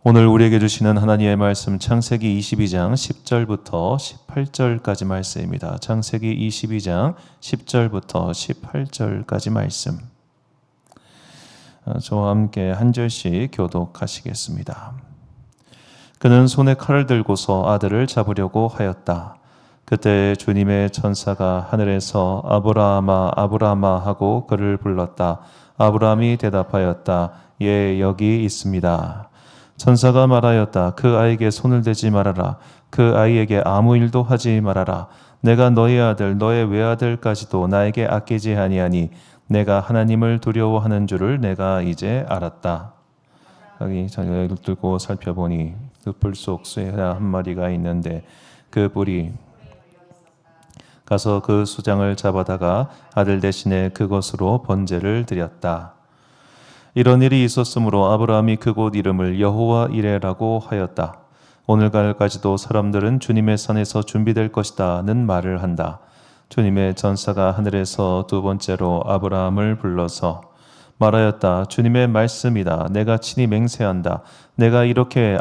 오늘 우리에게 주시는 하나님의 말씀 창세기 22장 10절부터 18절까지 말씀입니다. 창세기 22장 10절부터 18절까지 말씀. 저와 함께 한 절씩 교독하시겠습니다. 그는 손에 칼을 들고서 아들을 잡으려고 하였다. 그때 주님의 천사가 하늘에서 아브라함아 아브라함아 하고 그를 불렀다. 아브라함이 대답하였다. 예, 여기 있습니다. 천사가 말하였다. 그 아이에게 손을 대지 말아라. 그 아이에게 아무 일도 하지 말아라. 내가 너의 아들 너의 외아들까지도 나에게 아끼지 아니하니 내가 하나님을 두려워하는 줄을 내가 이제 알았다. 여기 저희가 들고 살펴보니 그 불 속 쇠야 한 마리가 있는데 그 불이 가서 그 수장을 잡아다가 아들 대신에 그것으로 번제를 드렸다. 이런 일이 있었으므로 아브라함이 그곳 이름을 여호와 이레라고 하였다. 오늘날까지도 사람들은 주님의 산에서 준비될 것이다는 말을 한다. 주님의 전사가 하늘에서 두 번째로 아브라함을 불러서 말하였다. 주님의 말씀이다. 내가 친히 맹세한다. 내가 이렇게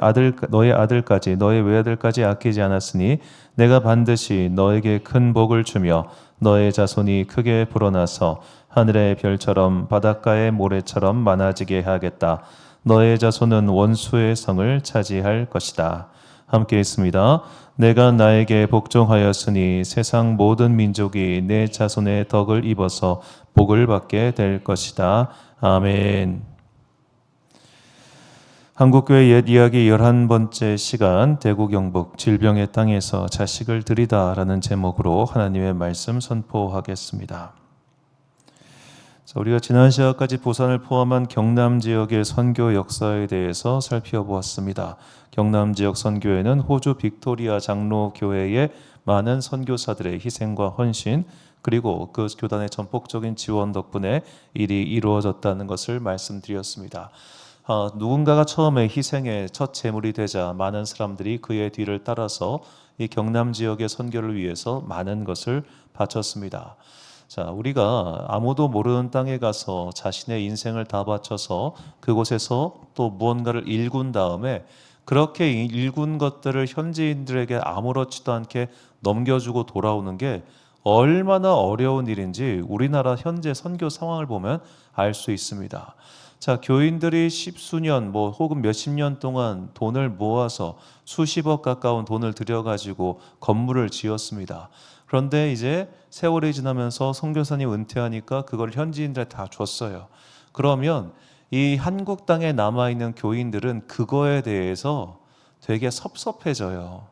너의 아들까지 너의 외아들까지 아끼지 않았으니 내가 반드시 너에게 큰 복을 주며 너의 자손이 크게 불어나서 하늘의 별처럼 바닷가의 모래처럼 많아지게 하겠다. 너의 자손은 원수의 성을 차지할 것이다. 함께 있습니다. 내가 나에게 복종하였으니 세상 모든 민족이 내 자손의 덕을 입어서 복을 받게 될 것이다. 아멘. 한국교회 옛 이야기 11번째 시간 대구 경북 질병의 땅에서 자식을 드리다라는 제목으로 하나님의 말씀 선포하겠습니다. 우리가 지난 시간까지 부산을 포함한 경남 지역의 선교 역사에 대해서 살펴보았습니다. 경남 지역 선교회는 호주 빅토리아 장로교회의 많은 선교사들의 희생과 헌신 그리고 그 교단의 전폭적인 지원 덕분에 일이 이루어졌다는 것을 말씀드렸습니다. 누군가가 처음에 희생의 첫 제물이 되자 많은 사람들이 그의 뒤를 따라서 이 경남 지역의 선교를 위해서 많은 것을 바쳤습니다. 자, 우리가 아무도 모르는 땅에 가서 자신의 인생을 다 바쳐서 그곳에서 또 무언가를 일군 다음에 그렇게 일군 것들을 현지인들에게 아무렇지도 않게 넘겨주고 돌아오는 게 얼마나 어려운 일인지 우리나라 현재 선교 상황을 보면 알 수 있습니다. 자, 교인들이 십수년 혹은 몇십 년 동안 돈을 모아서 수십억 가까운 돈을 들여가지고 건물을 지었습니다. 그런데 이제 세월이 지나면서 선교사님 은퇴하니까 그걸 현지인들한테 다 줬어요. 그러면 이 한국 땅에 남아있는 교인들은 그거에 대해서 되게 섭섭해져요.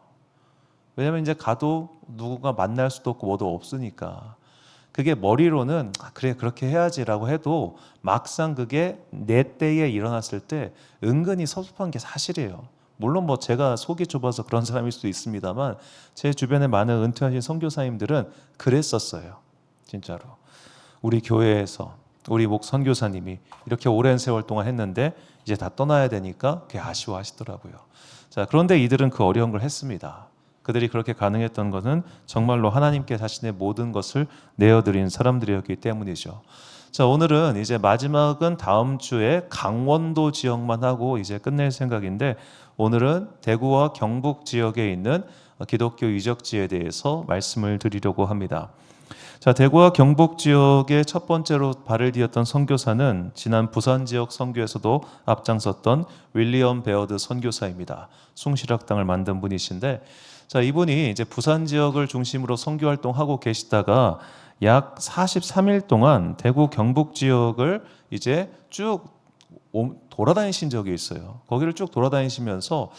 왜냐면 이제 가도 누군가 만날 수도 없고 뭐도 없으니까. 그게 머리로는 그래 그렇게 해야지라고 해도 막상 그게 내 때에 일어났을 때 은근히 섭섭한 게 사실이에요. 물론 제가 속이 좁아서 그런 사람일 수도 있습니다만 제 주변에 많은 은퇴하신 선교사님들은 그랬었어요. 진짜로. 우리 교회에서 우리 목 선교사님이 이렇게 오랜 세월 동안 했는데 이제 다 떠나야 되니까 그게 아쉬워하시더라고요. 자, 그런데 이들은 그 어려운 걸 했습니다. 그들이 그렇게 가능했던 것은 정말로 하나님께 자신의 모든 것을 내어드린 사람들이었기 때문이죠. 자, 오늘은 이제 마지막은 다음 주에 강원도 지역만 하고 이제 끝낼 생각인데 오늘은 대구와 경북 지역에 있는 기독교 유적지에 대해서 말씀을 드리려고 합니다. 자, 대구와 경북 지역에 첫 번째로 발을 디뎠던 선교사는 지난 부산 지역 선교에서도 앞장섰던 윌리엄 베어드 선교사입니다. 숭실학당을 만든 분이신데 자, 이분이 이제 부산 지역을 중심으로 선교 활동하고 계시다가 약 43일 동안 대구 경북 지역을 이제 쭉 돌아다니신 적이 있어요. 거기를 쭉 돌아다니시면서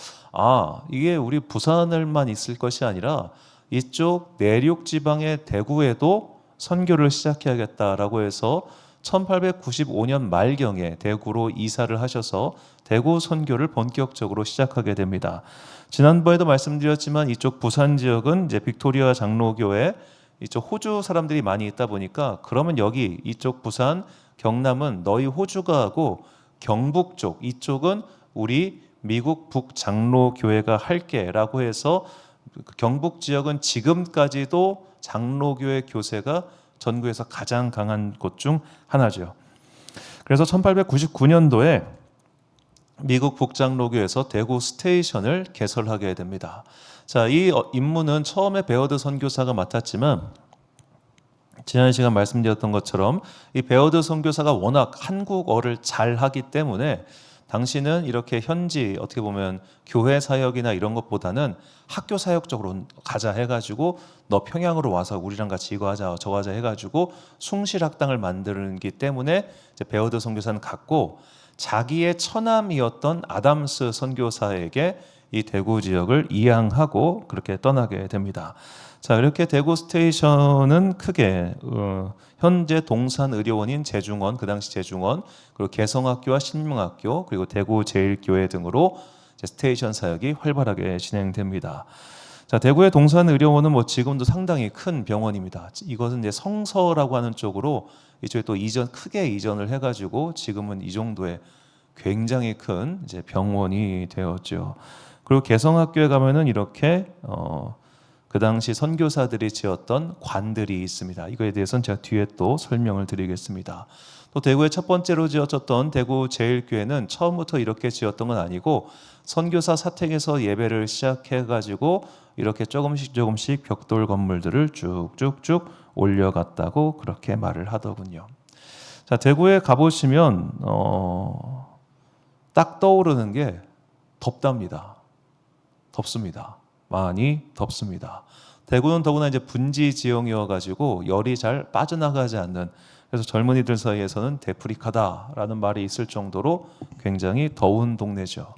이게 우리 부산을만 있을 것이 아니라 이쪽 내륙 지방의 대구에도 선교를 시작해야겠다라고 해서 1895년 말경에 대구로 이사를 하셔서 대구 선교를 본격적으로 시작하게 됩니다. 지난번에도 말씀드렸지만 이쪽 부산 지역은 이제 빅토리아 장로교회 이쪽 호주 사람들이 많이 있다 보니까 그러면 여기 이쪽 부산 경남은 너희 호주가 하고 경북 쪽 이쪽은 우리 미국 북장로교회가 할게라고 해서 경북 지역은 지금까지도 장로교회 교세가 전국에서 가장 강한 곳 중 하나죠. 그래서 1899년도에 미국 북장로교에서 대구 스테이션을 개설하게 됩니다. 자, 이 임무는 처음에 베어드 선교사가 맡았지만 지난 시간 말씀드렸던 것처럼 이 베어드 선교사가 워낙 한국어를 잘하기 때문에 당시는 이렇게 현지 어떻게 보면 교회 사역이나 이런 것보다는 학교 사역 쪽으로 가자 해가지고 너 평양으로 와서 우리랑 같이 이거 하자 저거 하자 해가지고 숭실학당을 만들기 때문에 이제 베어드 선교사는 갔고 자기의 처남이었던 아담스 선교사에게 이 대구 지역을 이양하고 그렇게 떠나게 됩니다. 자, 이렇게 대구 스테이션은 크게 현재 동산의료원인 제중원, 그 당시 제중원, 그리고 개성학교와 신명학교, 그리고 대구제일교회 등으로 스테이션 사역이 활발하게 진행됩니다. 자, 대구의 동산의료원은 뭐 지금도 상당히 큰 병원입니다. 이것은 이제 성서라고 하는 쪽으로 이쪽에 또 크게 이전을 해가지고 지금은 이 정도의 굉장히 큰 이제 병원이 되었죠. 그리고 개성학교에 가면은 이렇게 그 당시 선교사들이 지었던 관들이 있습니다. 이거에 대해서는 제가 뒤에 또 설명을 드리겠습니다. 또 대구의 첫 번째로 지어졌던 대구 제일교회는 처음부터 이렇게 지었던 건 아니고 선교사 사택에서 예배를 시작해가지고 이렇게 조금씩 벽돌 건물들을 쭉쭉쭉 올려갔다고 그렇게 말을 하더군요. 자, 대구에 가보시면 딱 떠오르는 게 덥답니다. 덥습니다. 많이 덥습니다. 대구는 더구나 이제 분지 지형이어가지고 열이 잘 빠져나가지 않는, 그래서 젊은이들 사이에서는 데프리카다라는 말이 있을 정도로 굉장히 더운 동네죠.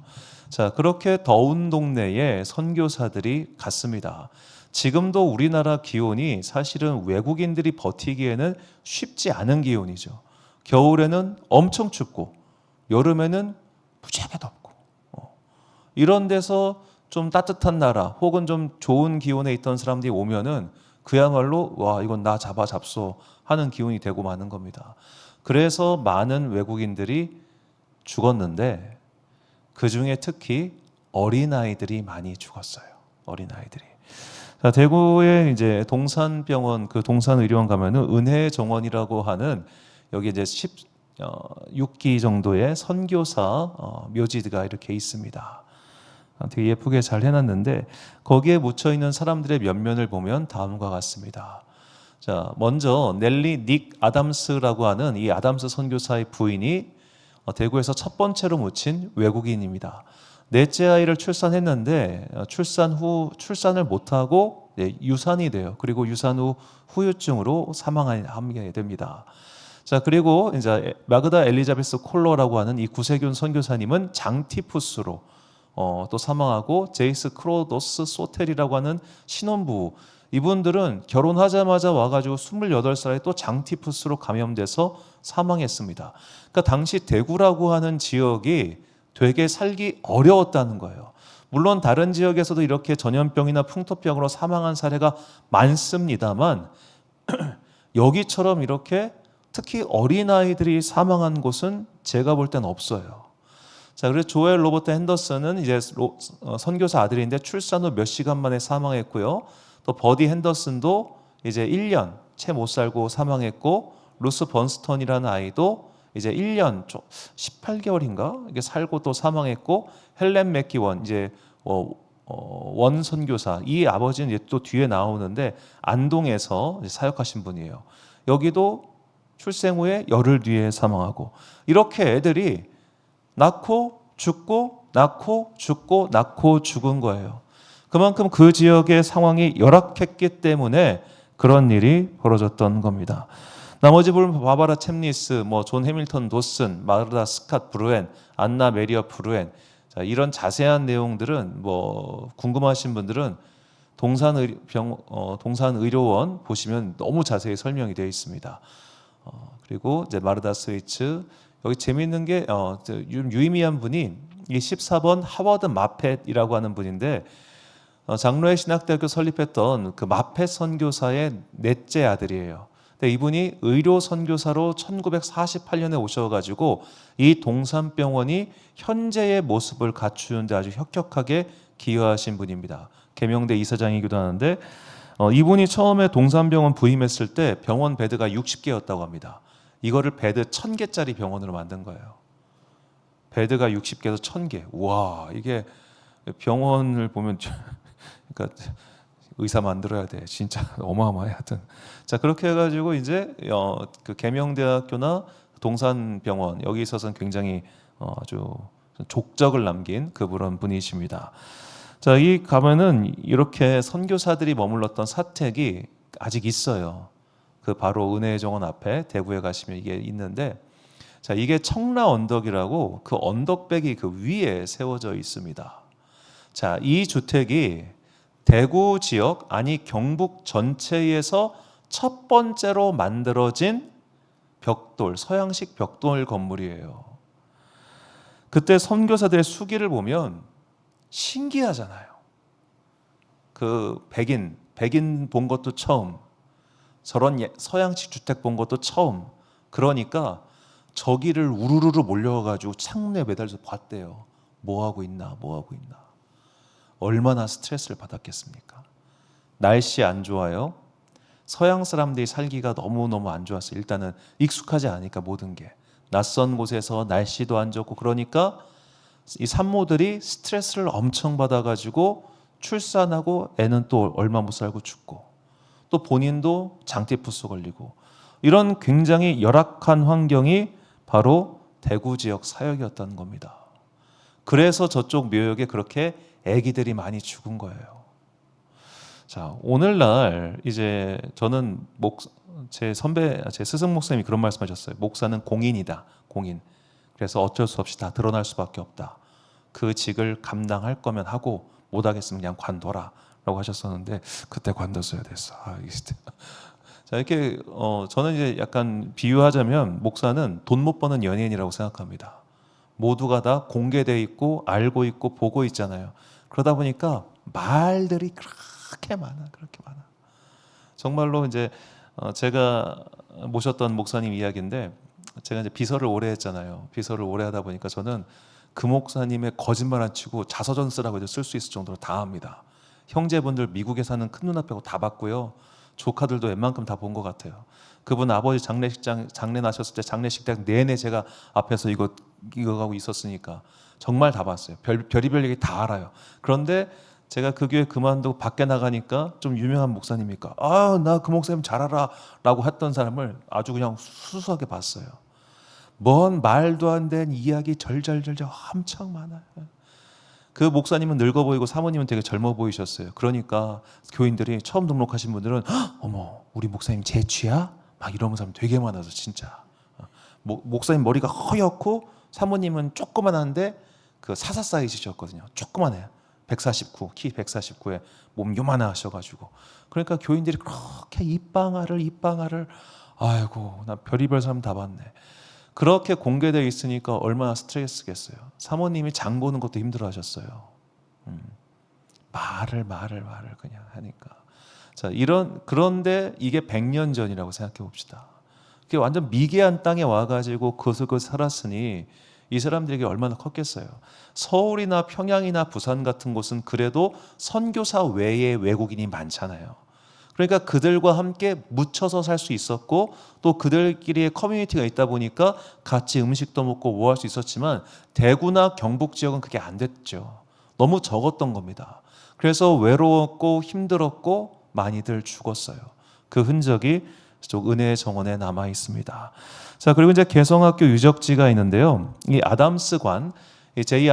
자, 그렇게 더운 동네에 선교사들이 갔습니다. 지금도 우리나라 기온이 사실은 외국인들이 버티기에는 쉽지 않은 기온이죠. 겨울에는 엄청 춥고 여름에는 무지하게 덥고 이런 데서 좀 따뜻한 나라 혹은 좀 좋은 기온에 있던 사람들이 오면은 그야말로 와 이건 나 잡소 하는 기운이 되고 마는 겁니다. 그래서 많은 외국인들이 죽었는데 그 중에 특히 어린아이들이 많이 죽었어요. 어린아이들이. 자, 대구에 이제 동산병원, 그 동산의료원 가면은 은혜정원이라고 하는 여기 이제 16기 정도의 선교사 묘지가 이렇게 있습니다. 되게 예쁘게 잘 해놨는데 거기에 묻혀 있는 사람들의 면면을 보면 다음과 같습니다. 자, 먼저 넬리 닉 아담스라고 하는 이 아담스 선교사의 부인이 대구에서 첫 번째로 묻힌 외국인입니다. 넷째 아이를 출산했는데 출산 후 출산을 못하고 유산이 돼요. 그리고 유산 후 후유증으로 사망하게 됩니다. 자, 그리고 이제 마그다 엘리자베스 콜러라고 하는 이 구세균 선교사님은 장티푸스로 또 사망하고 제이스 크로도스 소텔이라고 하는 신혼부부, 이분들은 결혼하자마자 와가지고 28살에 또 장티푸스로 감염돼서 사망했습니다. 그러니까 당시 대구라고 하는 지역이 되게 살기 어려웠다는 거예요. 물론 다른 지역에서도 이렇게 전염병이나 풍토병으로 사망한 사례가 많습니다만 여기처럼 이렇게 특히 어린아이들이 사망한 곳은 제가 볼 땐 없어요. 자, 그래서 조엘 로버트 핸더슨은 이제 선교사 아들인데 출산 후 몇 시간 만에 사망했고요. 또 버디 핸더슨도 이제 1년 채 못 살고 사망했고, 루스 번스턴이라는 아이도 이제 1년 18개월인가 이게 살고 또 사망했고, 헬렌 맥기원 이제 원 선교사, 이 아버지는 이제 또 뒤에 나오는데 안동에서 사역하신 분이에요. 여기도 출생 후에 열흘 뒤에 사망하고, 이렇게 애들이 낳고 죽고 낳고 죽고 낳고 죽은 거예요. 그만큼 그 지역의 상황이 열악했기 때문에 그런 일이 벌어졌던 겁니다. 나머지 보면 바바라 챔니스, 존 해밀턴 도슨, 마르다 스캇 브루엔, 안나 메리어 브루엔, 자, 이런 자세한 내용들은 궁금하신 분들은 동산의료원 보시면 너무 자세히 설명이 되어 있습니다. 그리고 이제 마르다 스위츠, 여기 재미있는 게 유의미한 분이 이 14번 하워드 마펫이라고 하는 분인데 장로회 신학대학교 설립했던 그 마펫 선교사의 넷째 아들이에요. 근데 이분이 의료 선교사로 1948년에 오셔가지고 이 동산병원이 현재의 모습을 갖추는데 아주 혁혁하게 기여하신 분입니다. 계명대 이사장이기도 하는데 이분이 처음에 동산병원 부임했을 때 병원 베드가 60개였다고 합니다. 이거를 베드 1000개짜리 병원으로 만든 거예요. 베드가 60개에서 1000개. 와, 이게 병원을 보면 그러니까 의사 만들어야 돼. 진짜 어마어마해. 하여튼 자, 그렇게 해가지고 이제 그 계명대학교나 동산병원 여기 있어서는 굉장히 아주 족적을 남긴 그런 분이십니다. 자, 이 가면은 이렇게 선교사들이 머물렀던 사택이 아직 있어요. 그 바로 은혜의 정원 앞에 대구에 가시면 이게 있는데, 자, 이게 청라 언덕이라고 그 언덕백이 그 위에 세워져 있습니다. 자, 이 주택이 대구 지역, 아니 경북 전체에서 첫 번째로 만들어진 벽돌, 서양식 벽돌 건물이에요. 그때 선교사들의 수기를 보면 신기하잖아요. 그 백인 본 것도 처음, 저런 서양식 주택 본 것도 처음. 그러니까 저기를 우르르르 몰려가지고 창문에 매달려서 봤대요. 뭐 하고 있나, 뭐 하고 있나. 얼마나 스트레스를 받았겠습니까? 날씨 안 좋아요. 서양 사람들이 살기가 너무너무 안 좋았어요. 일단은 익숙하지 않으니까 모든 게. 낯선 곳에서 날씨도 안 좋고 그러니까 이 산모들이 스트레스를 엄청 받아가지고 출산하고 애는 또 얼마 못 살고 죽고 또 본인도 장티푸스 걸리고 이런 굉장히 열악한 환경이 바로 대구 지역 사역이었던 겁니다. 그래서 저쪽 묘역에 그렇게 아기들이 많이 죽은 거예요. 자, 오늘날 이제 저는 제 스승 목사님이 그런 말씀하셨어요. 목사는 공인이다, 공인. 그래서 어쩔 수 없이 다 드러날 수밖에 없다. 그 직을 감당할 거면 하고 못하겠으면 그냥 관둬라라고 하셨었는데 그때 관뒀어야 됐어. 자, 이렇게 저는 이제 약간 비유하자면 목사는 돈 못 버는 연예인이라고 생각합니다. 모두가 다 공개돼 있고 알고 있고 보고 있잖아요. 그러다 보니까 말들이 그렇게 많아. 정말로 이제 제가 모셨던 목사님 이야기인데, 제가 이제 비서를 오래 했잖아요. 비서를 오래 하다 보니까 저는 그 목사님의 거짓말 안 치고 자서전 쓰라고 해도 쓸 수 있을 정도로 다 합니다. 형제분들 미국에 사는 큰 누나 빼고 다 봤고요. 조카들도 웬만큼 다 본 것 같아요. 그분 아버지 장례 나셨을 때 장례식장 내내 제가 앞에서 이거 하고 있었으니까 정말 다 봤어요. 별의별 얘기 다 알아요. 그런데 제가 그 교회 그만두고 밖에 나가니까 좀 유명한 목사님이니까 나 그 목사님 잘 알아 라고 했던 사람을 아주 그냥 수수하게 봤어요. 뭔 말도 안 되는 이야기 절절절절 엄청 많아요. 그 목사님은 늙어 보이고 사모님은 되게 젊어 보이셨어요. 그러니까 교인들이 처음 등록하신 분들은 어머, 우리 목사님 재취야? 막 이러는 사람 되게 많아서 진짜. 목사님 머리가 허옇고 사모님은 조그만한데 그 사사 사이즈셨거든요. 조그만해요. 149, 키 149에 몸 요만하 하셔가지고. 그러니까 교인들이 그렇게 입방아를 아이고, 나 별의별 사람 다 봤네. 그렇게 공개되어 있으니까 얼마나 스트레스겠어요. 사모님이 장 보는 것도 힘들어하셨어요. 말을 그냥 하니까. 자, 그런데 이게 100년 전이라고 생각해 봅시다. 그게 완전 미개한 땅에 와가지고 그곳을 살았으니 이 사람들에게 얼마나 컸겠어요. 서울이나 평양이나 부산 같은 곳은 그래도 선교사 외에 외국인이 많잖아요. 그러니까 그들과 함께 묻혀서 살 수 있었고 또 그들끼리의 커뮤니티가 있다 보니까 같이 음식도 먹고 뭐 할 수 있었지만 대구나 경북 지역은 그게 안 됐죠. 너무 적었던 겁니다. 그래서 외로웠고 힘들었고 많이들 죽었어요. 그 흔적이 쪽 은혜의 정원에 남아 있습니다. 자, 그리고 이제 개성학교 유적지가 있는데요. 이 아담스관,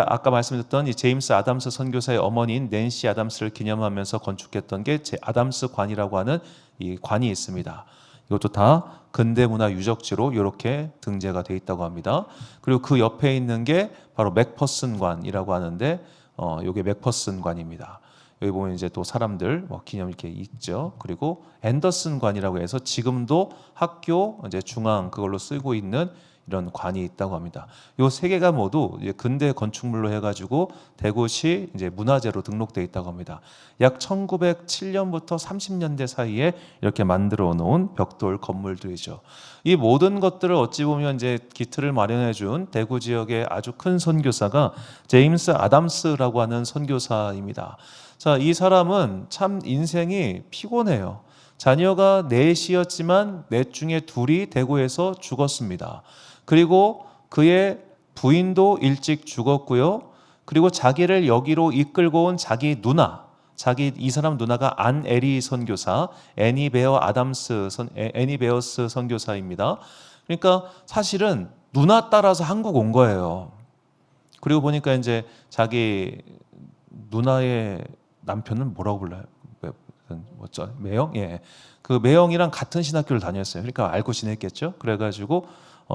아까 말씀드렸던 이 제임스 아담스 선교사의 어머니인 낸시 아담스를 기념하면서 건축했던 게 아담스관이라고 하는 이 관이 있습니다. 이것도 다 근대문화 유적지로 이렇게 등재가 돼 있다고 합니다. 그리고 그 옆에 있는 게 바로 맥퍼슨관이라고 하는데, 이게 맥퍼슨관입니다. 여기 보면 이제 또 사람들 기념 이렇게 있죠. 그리고 앤더슨관이라고 해서 지금도 학교 이제 중앙 그걸로 쓰고 있는 이런 관이 있다고 합니다. 이 세 개가 모두 이제 근대 건축물로 해가지고 대구시 이제 문화재로 등록돼 있다고 합니다. 약 1907년부터 30년대 사이에 이렇게 만들어 놓은 벽돌 건물들이죠. 이 모든 것들을 어찌 보면 이제 기틀을 마련해 준 대구 지역의 아주 큰 선교사가 제임스 아담스라고 하는 선교사입니다. 자, 이 사람은 참 인생이 피곤해요. 자녀가 넷이었지만 넷 중에 둘이 대구에서 죽었습니다. 그리고 그의 부인도 일찍 죽었고요. 그리고 자기를 여기로 이끌고 온 자기 누나, 이 사람 누나가 안 에리 선교사, 애니베어스 선교사입니다. 그러니까 사실은 누나 따라서 한국 온 거예요. 그리고 보니까 이제 자기 누나의 남편은 뭐라고 불러요? 뭐죠? 매형? 예. 그 매형이랑 같은 신학교를 다녔어요. 그러니까 알고 지냈겠죠. 그래가지고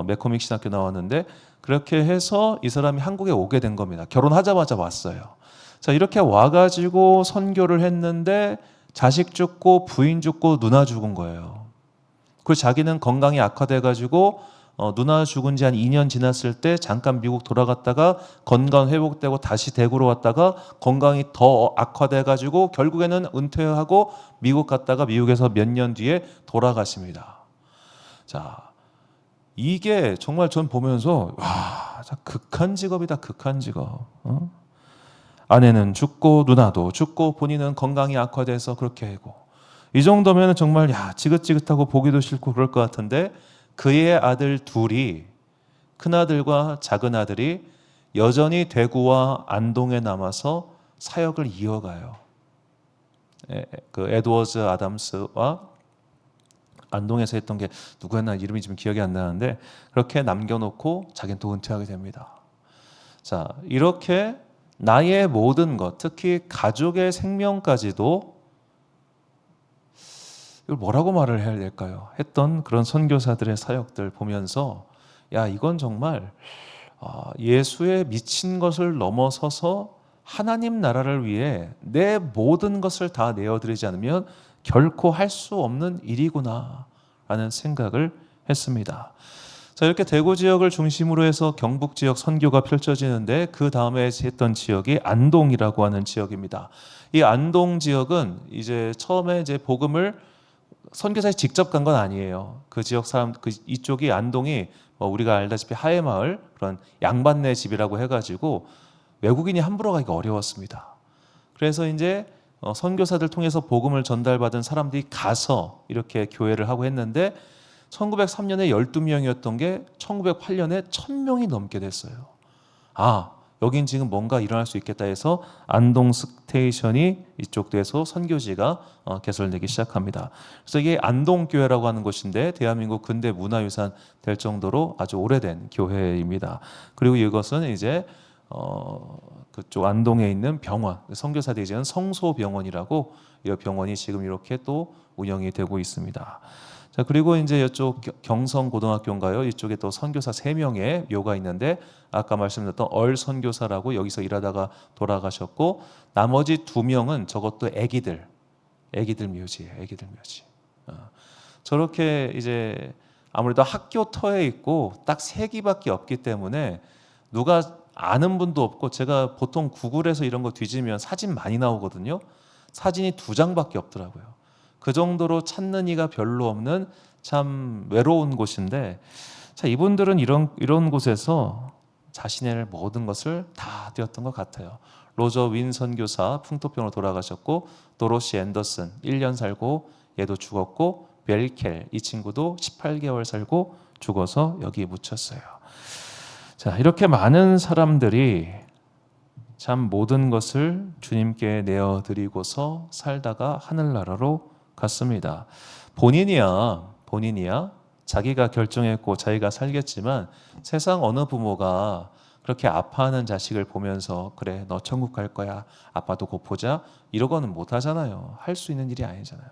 매코믹 신학교 나왔는데 그렇게 해서 이 사람이 한국에 오게 된 겁니다. 결혼하자마자 왔어요. 자, 이렇게 와가지고 선교를 했는데 자식 죽고 부인 죽고 누나 죽은 거예요. 그리고 자기는 건강이 악화돼가지고 누나 죽은 지 한 2년 지났을 때 잠깐 미국 돌아갔다가 건강 회복되고 다시 대구로 왔다가 건강이 더 악화돼가지고 결국에는 은퇴하고 미국 갔다가 미국에서 몇 년 뒤에 돌아가십니다. 자, 이게 정말 전 보면서 와, 극한 직업이다, 극한 직업. 아내는 죽고 누나도 죽고 본인은 건강이 악화돼서 그렇게 하고 이 정도면 정말 지긋지긋하고 보기도 싫고 그럴 것 같은데 그의 아들 둘이 큰아들과 작은아들이 여전히 대구와 안동에 남아서 사역을 이어가요. 그 에드워즈 아담스와 안동에서 했던 게 누구였나 이름이 지금 기억이 안 나는데 그렇게 남겨놓고 자기는 또 은퇴하게 됩니다. 자, 이렇게 나의 모든 것, 특히 가족의 생명까지도 이걸 뭐라고 말을 해야 될까요? 했던 그런 선교사들의 사역들 보면서 이건 정말 예수에 미친 것을 넘어서서 하나님 나라를 위해 내 모든 것을 다 내어드리지 않으면 결코 할 수 없는 일이구나 라는 생각을 했습니다. 자, 이렇게 대구 지역을 중심으로 해서 경북 지역 선교가 펼쳐지는데 그 다음에 했던 지역이 안동이라고 하는 지역입니다. 이 안동 지역은 이제 처음에 이제 복음을 선교사에 직접 간 건 아니에요. 그 지역 사람, 이쪽이 안동이 우리가 알다시피 하회마을 그런 양반네 집이라고 해가지고 외국인이 함부로 가기가 어려웠습니다. 그래서 이제 선교사들 통해서 복음을 전달받은 사람들이 가서 이렇게 교회를 하고 했는데 1903년에 12명이었던 게 1908년에 1000명이 넘게 됐어요. 여긴 지금 뭔가 일어날 수 있겠다 해서 안동 스테이션이 이쪽 돼서 선교지가 개설되기 시작합니다. 그래서 이게 안동교회라고 하는 곳인데 대한민국 근대 문화유산 될 정도로 아주 오래된 교회입니다. 그리고 이것은 이제 그쪽 안동에 있는 병원, 선교사들이 지은 성소병원이라고 이 병원이 지금 이렇게 또 운영이 되고 있습니다. 자, 그리고 이제 이쪽 경성고등학교인가요? 이쪽에 또 선교사 3명의 묘가 있는데 아까 말씀드렸던 얼 선교사라고 여기서 일하다가 돌아가셨고 나머지 2명은 저것도 애기들 묘지예요. 애기들 묘지. 저렇게 이제 아무래도 학교 터에 있고 딱 3기밖에 없기 때문에 누가 아는 분도 없고 제가 보통 구글에서 이런 거 뒤지면 사진 많이 나오거든요. 사진이 2장밖에 없더라고요. 그 정도로 찾는 이가 별로 없는 참 외로운 곳인데 자, 이분들은 이런 곳에서 자신의 모든 것을 다 드렸던 것 같아요. 로저 윈 선교사 풍토병으로 돌아가셨고 도로시 앤더슨 1년 살고 얘도 죽었고 벨켈 이 친구도 18개월 살고 죽어서 여기 묻혔어요. 자, 이렇게 많은 사람들이 참 모든 것을 주님께 내어드리고서 살다가 하늘나라로 갔습니다. 본인이야 자기가 결정했고 자기가 살겠지만 세상 어느 부모가 그렇게 아파하는 자식을 보면서 그래 너 천국 갈 거야 아빠도 곧 보자 이러고는 못 하잖아요. 할 수 있는 일이 아니잖아요.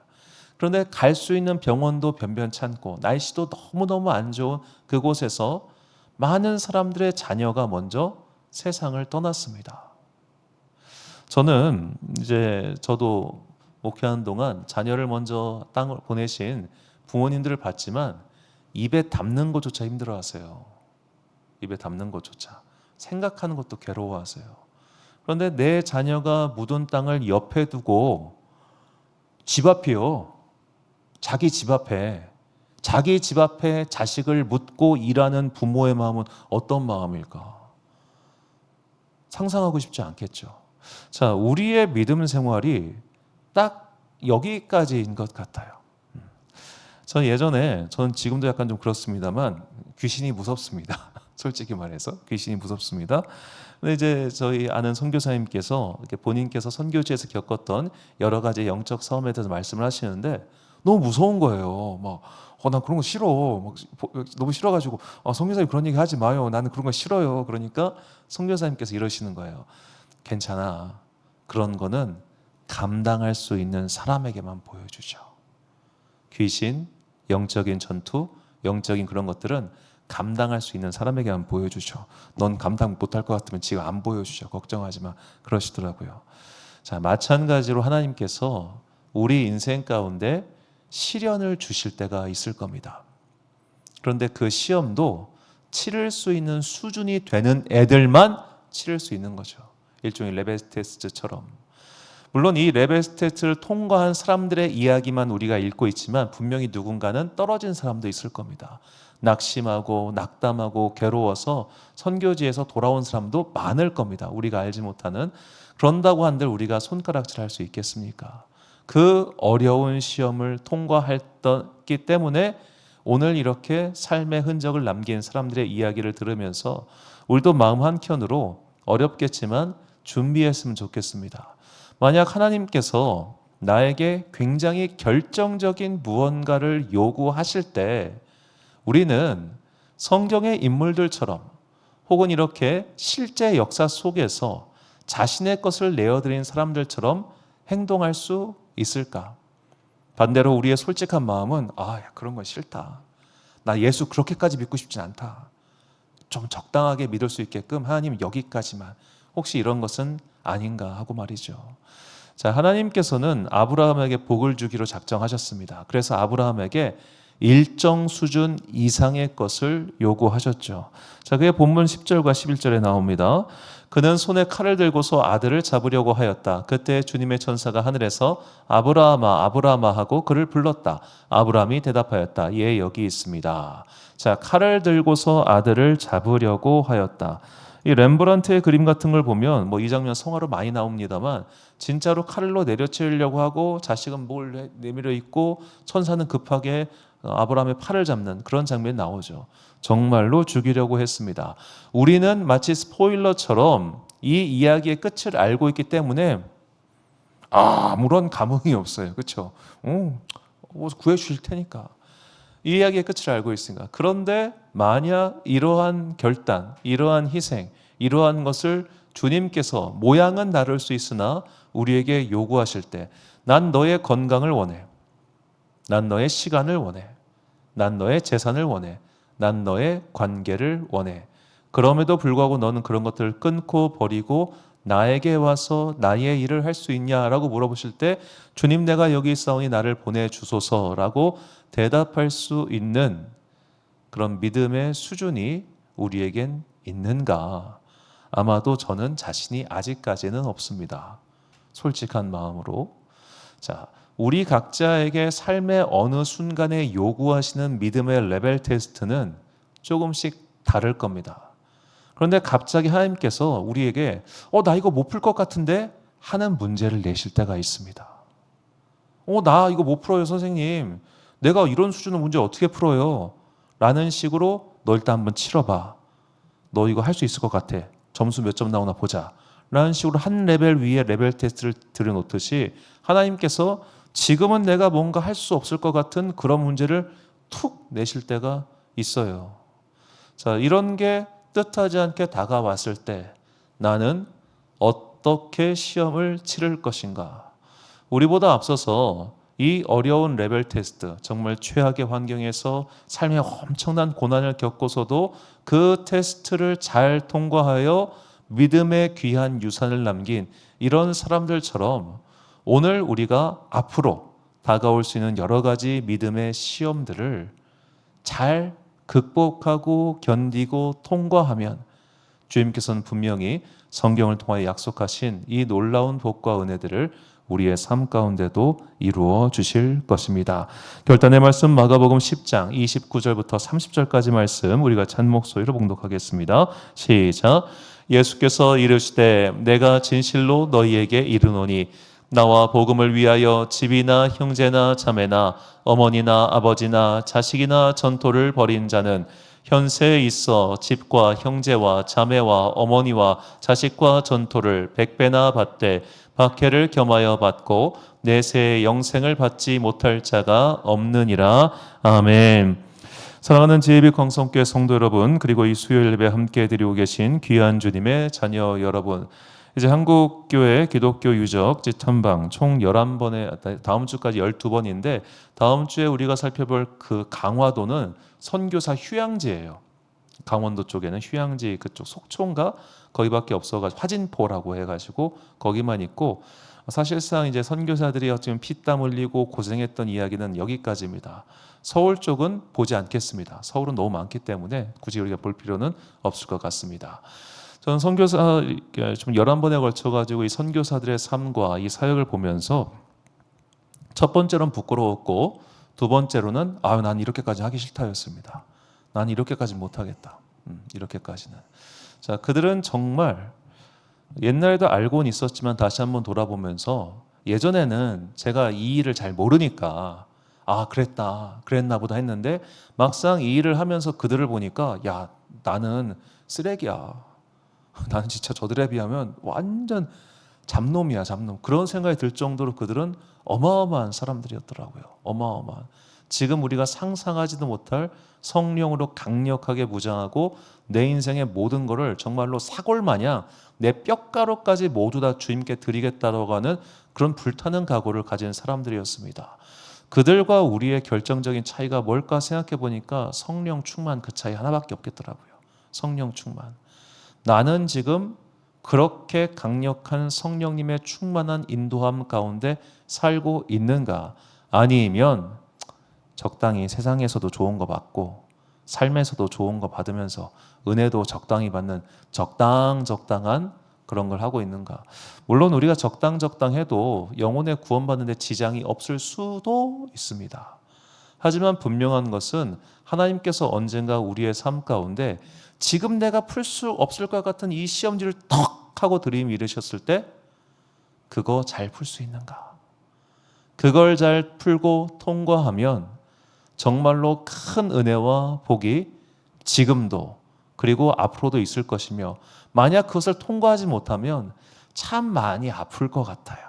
그런데 갈 수 있는 병원도 변변찮고 날씨도 너무너무 안 좋은 그곳에서 많은 사람들의 자녀가 먼저 세상을 떠났습니다. 저도 목회하는 동안 자녀를 먼저 땅을 보내신 부모님들을 봤지만 입에 담는 것조차 힘들어하세요. 입에 담는 것조차 생각하는 것도 괴로워하세요. 그런데 내 자녀가 묻은 땅을 옆에 두고 집 앞이요. 자기 집 앞에 자식을 묻고 일하는 부모의 마음은 어떤 마음일까? 상상하고 싶지 않겠죠. 자, 우리의 믿음 생활이 딱 여기까지인 것 같아요. 저는 지금도 약간 좀 그렇습니다만 귀신이 무섭습니다. 솔직히 말해서 귀신이 무섭습니다. 근데 이제 저희 아는 선교사님께서 이렇게 본인께서 선교지에서 겪었던 여러 가지 영적 싸움에 대해서 말씀을 하시는데 너무 무서운 거예요. 막 난 그런 거 싫어. 막 너무 싫어가지고 선교사님 그런 얘기 하지 마요. 나는 그런 거 싫어요. 그러니까 선교사님께서 이러시는 거예요. 괜찮아. 그런 거는 감당할 수 있는 사람에게만 보여주죠. 귀신, 영적인 전투, 영적인 그런 것들은 감당할 수 있는 사람에게만 보여주죠. 넌 감당 못할 것 같으면 지금 안 보여주죠. 걱정하지 마. 그러시더라고요. 자, 마찬가지로 하나님께서 우리 인생 가운데 시련을 주실 때가 있을 겁니다. 그런데 그 시험도 치를 수 있는 수준이 되는 애들만 치를 수 있는 거죠. 일종의 레벨 테스트처럼. 물론 이 레벨 테스트를 통과한 사람들의 이야기만 우리가 읽고 있지만 분명히 누군가는 떨어진 사람도 있을 겁니다. 낙심하고 낙담하고 괴로워서 선교지에서 돌아온 사람도 많을 겁니다. 우리가 알지 못하는. 그런다고 한들 우리가 손가락질 할 수 있겠습니까? 그 어려운 시험을 통과했기 때문에 오늘 이렇게 삶의 흔적을 남긴 사람들의 이야기를 들으면서 우리도 마음 한켠으로 어렵겠지만 준비했으면 좋겠습니다. 만약 하나님께서 나에게 굉장히 결정적인 무언가를 요구하실 때 우리는 성경의 인물들처럼 혹은 이렇게 실제 역사 속에서 자신의 것을 내어드린 사람들처럼 행동할 수 있을까? 반대로 우리의 솔직한 마음은 그런 건 싫다. 나 예수 그렇게까지 믿고 싶진 않다. 좀 적당하게 믿을 수 있게끔 하나님 여기까지만. 혹시 이런 것은 아닌가 하고 말이죠. 자, 하나님께서는 아브라함에게 복을 주기로 작정하셨습니다. 그래서 아브라함에게 일정 수준 이상의 것을 요구하셨죠. 자, 그게 본문 10절과 11절에 나옵니다. 그는 손에 칼을 들고서 아들을 잡으려고 하였다. 그때 주님의 천사가 하늘에서 아브라함아 아브라함아 하고 그를 불렀다. 아브라함이 대답하였다. 예, 여기 있습니다. 자, 칼을 들고서 아들을 잡으려고 하였다. 이 렘브란트의 그림 같은 걸 보면 이 장면 성화로 많이 나옵니다만 진짜로 칼로 내려치려고 하고 자식은 목을 내밀어 있고 천사는 급하게 아브라함의 팔을 잡는 그런 장면이 나오죠. 정말로 죽이려고 했습니다. 우리는 마치 스포일러처럼 이 이야기의 끝을 알고 있기 때문에 아무런 감흥이 없어요. 그렇죠? 구해주실 테니까. 이 이야기의 끝을 알고 있으니까. 그런데 만약 이러한 결단, 이러한 희생, 이러한 것을 주님께서 모양은 다를 수 있으나 우리에게 요구하실 때 난 너의 건강을 원해. 난 너의 시간을 원해. 난 너의 재산을 원해. 난 너의 관계를 원해. 그럼에도 불구하고 너는 그런 것들을 끊고 버리고 나에게 와서 나의 일을 할 수 있냐라고 물어보실 때 주님 내가 여기 있사오니 나를 보내주소서라고 대답할 수 있는 그런 믿음의 수준이 우리에겐 있는가? 아마도 저는 자신이 아직까지는 없습니다. 솔직한 마음으로. 자, 우리 각자에게 삶의 어느 순간에 요구하시는 믿음의 레벨 테스트는 조금씩 다를 겁니다. 그런데 갑자기 하나님께서 우리에게 나 이거 못 풀 것 같은데 하는 문제를 내실 때가 있습니다. 나 이거 못 풀어요 선생님. 내가 이런 수준의 문제 어떻게 풀어요? 라는 식으로 너 일단 한번 치러봐. 너 이거 할 수 있을 것 같아. 점수 몇 점 나오나 보자. 라는 식으로 한 레벨 위에 레벨 테스트를 들여놓듯이 하나님께서 지금은 내가 뭔가 할 수 없을 것 같은 그런 문제를 툭 내실 때가 있어요. 자, 이런 게 뜻하지 않게 다가왔을 때 나는 어떻게 시험을 치를 것인가? 우리보다 앞서서 이 어려운 레벨 테스트, 정말 최악의 환경에서 삶의 엄청난 고난을 겪고서도 그 테스트를 잘 통과하여 믿음의 귀한 유산을 남긴 이런 사람들처럼 오늘 우리가 앞으로 다가올 수 있는 여러 가지 믿음의 시험들을 잘 극복하고 견디고 통과하면 주님께서는 분명히 성경을 통하여 약속하신 이 놀라운 복과 은혜들을 우리의 삶 가운데도 이루어 주실 것입니다. 결단의 말씀 마가복음 10장 29절부터 30절까지 말씀 우리가 찬 목소리로 봉독하겠습니다. 시작. 예수께서 이르시되 내가 진실로 너희에게 이르노니 나와 복음을 위하여 집이나 형제나 자매나 어머니나 아버지나 자식이나 전토를 벌인 자는 현세에 있어 집과 형제와 자매와 어머니와 자식과 전토를 100배나 받되 박해를 겸하여 받고 내세의 영생을 받지 못할 자가 없느니라. 아멘. 사랑하는 제2비 광성교회 성도 여러분, 그리고 이 수요일 예배 함께 드리고 계신 귀한 주님의 자녀 여러분, 이제 한국교회 기독교 유적 탐방 총 11번에 다음 주까지 12번인데 다음 주에 우리가 살펴볼 그 강화도는 선교사 휴양지예요. 강원도 쪽에는 휴양지 그쪽 속초인가 거기밖에 없어가지고 화진포라고 해가지고 거기만 있고, 사실상 이제 선교사들이 어쩌면 피땀 흘리고 고생했던 이야기는 여기까지입니다. 서울 쪽은 보지 않겠습니다. 서울은 너무 많기 때문에 굳이 우리가 볼 필요는 없을 것 같습니다. 저는 선교사 좀 11번에 걸쳐가지고 이 선교사들의 삶과 이 사역을 보면서 첫 번째로는 부끄러웠고 두 번째로는 난 이렇게까지 하기 싫다였습니다. 난 이렇게까지 못하겠다. 이렇게까지는. 자, 그들은 정말 옛날에도 알고는 있었지만 다시 한번 돌아보면서 예전에는 제가 이 일을 잘 모르니까 그랬나 보다 했는데 막상 이 일을 하면서 그들을 보니까 나는 쓰레기야. 나는 진짜 저들에 비하면 완전 잡놈이야, 잡놈. 그런 생각이 들 정도로 그들은 어마어마한 사람들이었더라고요. 어마어마한. 지금 우리가 상상하지도 못할 성령으로 강력하게 무장하고 내 인생의 모든 것을 정말로 사골마냥 내 뼈가루까지 모두 다 주님께 드리겠다고 하는 그런 불타는 각오를 가진 사람들이었습니다. 그들과 우리의 결정적인 차이가 뭘까 생각해 보니까 성령 충만, 그 차이 하나밖에 없겠더라고요. 성령 충만. 나는 지금 그렇게 강력한 성령님의 충만한 인도함 가운데 살고 있는가? 아니면 적당히 세상에서도 좋은 거 받고 삶에서도 좋은 거 받으면서 은혜도 적당히 받는 적당한 그런 걸 하고 있는가? 물론 우리가 적당해도 영혼의 구원받는 데 지장이 없을 수도 있습니다. 하지만 분명한 것은 하나님께서 언젠가 우리의 삶 가운데 지금 내가 풀 수 없을 것 같은 이 시험지를 턱 하고 들이밀으셨을 때 그거 잘 풀 수 있는가? 그걸 잘 풀고 통과하면 정말로 큰 은혜와 복이 지금도 그리고 앞으로도 있을 것이며, 만약 그것을 통과하지 못하면 참 많이 아플 것 같아요.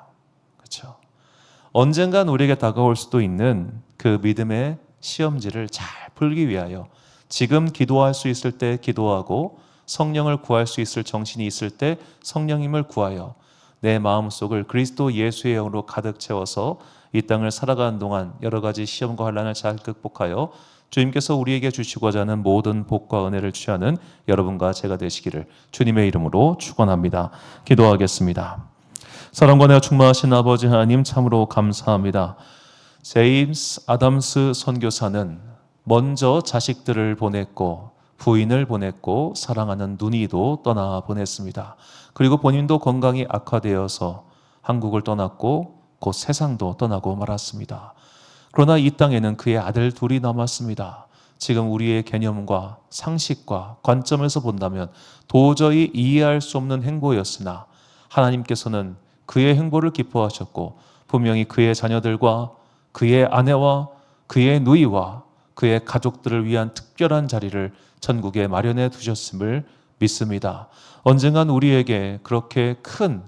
그렇죠? 언젠간 우리에게 다가올 수도 있는 그 믿음의 시험지를 잘 풀기 위하여 지금 기도할 수 있을 때 기도하고 성령을 구할 수 있을 정신이 있을 때 성령님을 구하여 내 마음속을 그리스도 예수의 영으로 가득 채워서 이 땅을 살아가는 동안 여러 가지 시험과 환난을 잘 극복하여 주님께서 우리에게 주시고자 하는 모든 복과 은혜를 취하는 여러분과 제가 되시기를 주님의 이름으로 축원합니다. 기도하겠습니다. 사랑과 은혜가 충만하신 아버지 하나님, 참으로 감사합니다. 제임스 아담스 선교사는 먼저 자식들을 보냈고 부인을 보냈고 사랑하는 누이도 떠나 보냈습니다. 그리고 본인도 건강이 악화되어서 한국을 떠났고 곧 세상도 떠나고 말았습니다. 그러나 이 땅에는 그의 아들 둘이 남았습니다. 지금 우리의 개념과 상식과 관점에서 본다면 도저히 이해할 수 없는 행보였으나 하나님께서는 그의 행보를 기뻐하셨고 분명히 그의 자녀들과 그의 아내와 그의 누이와 그의 가족들을 위한 특별한 자리를 천국에 마련해 두셨음을 믿습니다. 언젠간 우리에게 그렇게 큰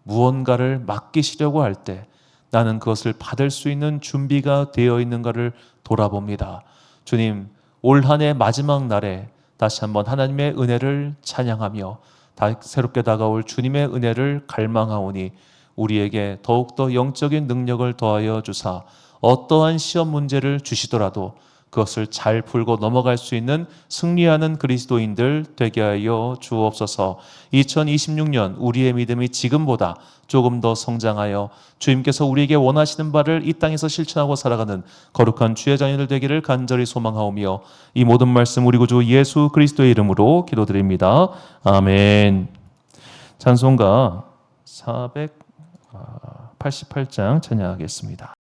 무언가를 맡기시려고 할 때 나는 그것을 받을 수 있는 준비가 되어 있는가를 돌아봅니다. 주님, 올 한 해 마지막 날에 다시 한번 하나님의 은혜를 찬양하며 새롭게 다가올 주님의 은혜를 갈망하오니 우리에게 더욱더 영적인 능력을 더하여 주사 어떠한 시험 문제를 주시더라도 그것을 잘 풀고 넘어갈 수 있는 승리하는 그리스도인들 되게 하여 주옵소서. 2026년 우리의 믿음이 지금보다 조금 더 성장하여 주님께서 우리에게 원하시는 바를 이 땅에서 실천하고 살아가는 거룩한 주의 자녀들 되기를 간절히 소망하오며 이 모든 말씀 우리 구주 예수 그리스도의 이름으로 기도드립니다. 아멘. 찬송가 488장 찬양하겠습니다.